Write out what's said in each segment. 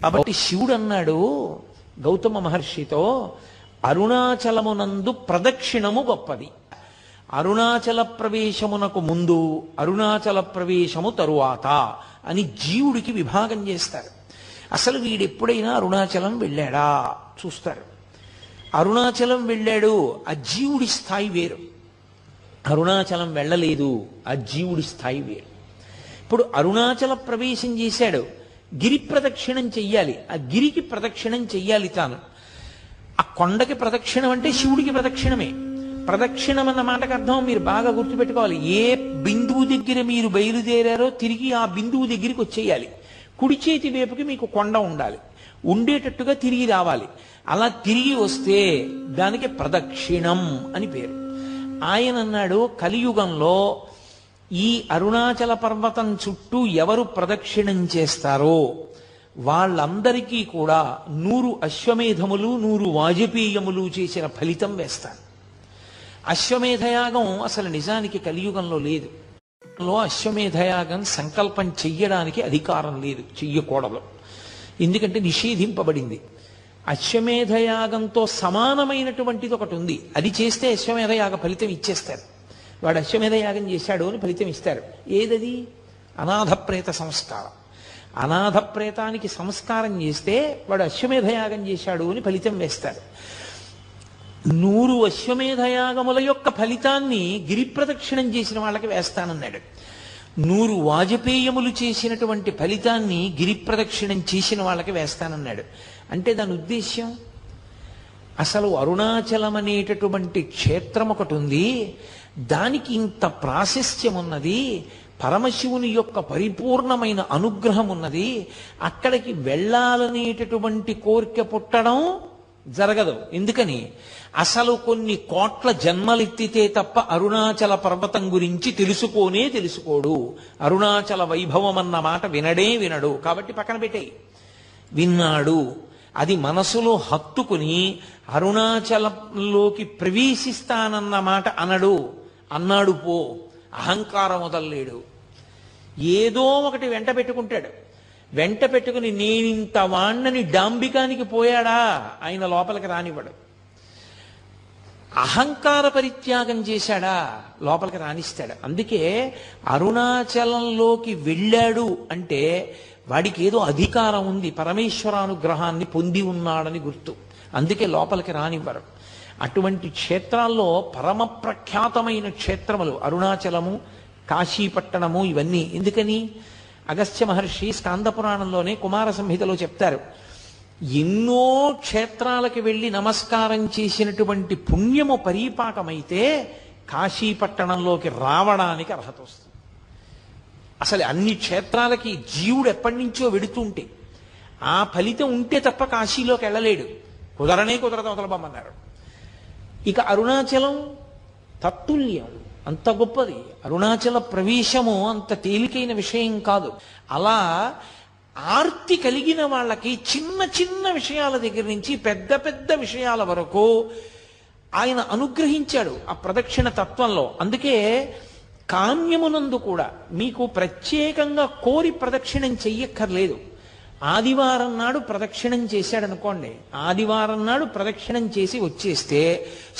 కాబట్టి శివుడు అన్నాడు గౌతమ మహర్షితో, అరుణాచలమునందు ప్రదక్షిణము గొప్పది. అరుణాచల ప్రవేశమునకు ముందు, అరుణాచల ప్రవేశము తరువాత అని జీవుడికి విభాగం చేస్తారు. అసలు వీడెప్పుడైనా అరుణాచలం వెళ్ళాడా చూస్తారు. అరుణాచలం వెళ్ళాడు, ఆ జీవుడి స్థాయి వేరు. అరుణాచలం వెళ్ళలేదు, ఆ జీవుడి స్థాయి వేరు. ఇప్పుడు అరుణాచల ప్రవేశం చేశాడు, గిరి ప్రదక్షిణం చెయ్యాలి, ఆ గిరికి ప్రదక్షిణం చెయ్యాలి తాను. ఆ కొండకి ప్రదక్షిణం అంటే శివుడికి ప్రదక్షిణమే. ప్రదక్షిణం అన్న మాటకు అర్థం మీరు బాగా గుర్తుపెట్టుకోవాలి. ఏ బిందువు దగ్గర మీరు బయలుదేరారో తిరిగి ఆ బిందువు దగ్గరికి వచ్చేయాలి. కుడి చేతి వైపుకి మీకు కొండ ఉండాలి, ఉండేటట్టుగా తిరిగి రావాలి. అలా తిరిగి వస్తే దానికి ప్రదక్షిణం అని పేరు. ఆయన అన్నాడు, కలియుగంలో ఈ అరుణాచల పర్వతం చుట్టూ ఎవరు ప్రదక్షిణం చేస్తారో వాళ్ళందరికీ కూడా 100 అశ్వమేధములు 100 వాజపేయములు చేసిన ఫలితం వేస్తారు. అశ్వమేధయాగం అసలు నిజానికి కలియుగంలో లేదు. అశ్వమేధయాగం సంకల్పం చెయ్యడానికి అధికారం లేదు, చెయ్యకూడదు. ఎందుకంటే నిషేధింపబడింది. అశ్వమేధయాగంతో సమానమైనటువంటిది ఒకటి ఉంది, అది చేస్తే అశ్వమేధయాగ ఫలితం ఇచ్చేస్తారు. వాడు అశ్వమేధయాగం చేశాడు అని ఫలితం ఇస్తారు. ఏదది? అనాథప్రేత సంస్కారం. అనాథప్రేతానికి సంస్కారం చేస్తే వాడు అశ్వమేధయాగం చేశాడు అని ఫలితం వేస్తారు. 100 అశ్వమేధయాగముల యొక్క ఫలితాన్ని గిరి ప్రదక్షిణం చేసిన వాళ్ళకి వేస్తానన్నాడు. 100 వాజపేయములు చేసినటువంటి ఫలితాన్ని గిరి ప్రదక్షిణం చేసిన వాళ్ళకి వేస్తానన్నాడు. అంటే దాని ఉద్దేశ్యం, అసలు అరుణాచలం అనేటటువంటి క్షేత్రం ఒకటి ఉంది, దానికి ఇంత ప్రాశస్త్యం ఉన్నది, పరమశివుని యొక్క పరిపూర్ణమైన అనుగ్రహం ఉన్నది, అక్కడికి వెళ్ళాలనేటటువంటి కోరిక పుట్టడం జరగదు. ఎందుకని? అసలు కొన్ని కోట్ల జన్మలెత్తితే తప్ప అరుణాచల పర్వతం గురించి తెలుసుకోడు. అరుణాచల వైభవం అన్న మాట వినడు. కాబట్టి పక్కన పెట్టేయి. విన్నాడు, అది మనసులో హత్తుకుని అరుణాచలంలోకి ప్రవేశిస్తానన్న మాట అన్నాడు పో, అహంకారం వదల్లేడు. ఏదో ఒకటి వెంట పెట్టుకుంటాడు. వెంట పెట్టుకుని నేనింత వాణ్ణని డాంబికానికి పోయాడా ఆయన లోపలికి రానివ్వడు. అహంకార పరిత్యాగం చేశాడా లోపలికి రానిస్తాడు. అందుకే అరుణాచలంలోకి వెళ్ళాడు అంటే వాడికి ఏదో అధికారం ఉంది, పరమేశ్వరానుగ్రహాన్ని పొంది ఉన్నాడని గుర్తు. అందుకే లోపలికి రానివ్వరు. అటువంటి క్షేత్రాల్లో పరమ ప్రఖ్యాతమైన క్షేత్రములు అరుణాచలము, కాశీపట్టణము, ఇవన్నీ. ఎందుకని? అగస్త్య మహర్షి స్కాంద పురాణంలోనే కుమార సంహితలో చెప్తారు, ఎన్నో క్షేత్రాలకు వెళ్ళి నమస్కారం చేసినటువంటి పుణ్యము పరీపాకమైతే కాశీపట్టణంలోకి రావడానికి అర్హత వస్తుంది. అసలు అన్ని క్షేత్రాలకి జీవుడు ఎప్పటి నుంచో వెడుతుంటే ఆ ఫలితం ఉంటే తప్ప కాశీలోకి వెళ్ళలేడు. కుదరదు, వదలబమ్మన్నారు. ఇక అరుణాచలం తత్తుల్యం, అంత గొప్పది. అరుణాచల ప్రవేశము అంత తేలికైన విషయం కాదు. అలా ఆర్తి కలిగిన వాళ్ళకి చిన్న చిన్న విషయాల దగ్గర నుంచి పెద్ద పెద్ద విషయాల వరకు ఆయన అనుగ్రహించాడు ఆ ప్రదక్షిణ తత్వంలో. అందుకే కామ్యమునందు కూడా మీకు ప్రత్యేకంగా కోరి ప్రదక్షిణం చెయ్యక్కర్లేదు. ఆదివారం నాడు ప్రదక్షిణం చేశాడనుకోండి, ఆదివారం నాడు ప్రదక్షిణం చేసి వచ్చేస్తే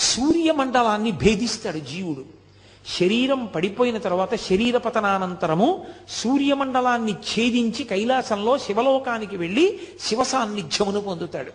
సూర్యమండలాన్ని భేదిస్తాడు జీవుడు. శరీరం పడిపోయిన తర్వాత శరీర పతనానంతరము సూర్యమండలాన్ని ఛేదించి కైలాసంలో శివలోకానికి వెళ్ళి శివ సాన్నిధ్యమును పొందుతాడు.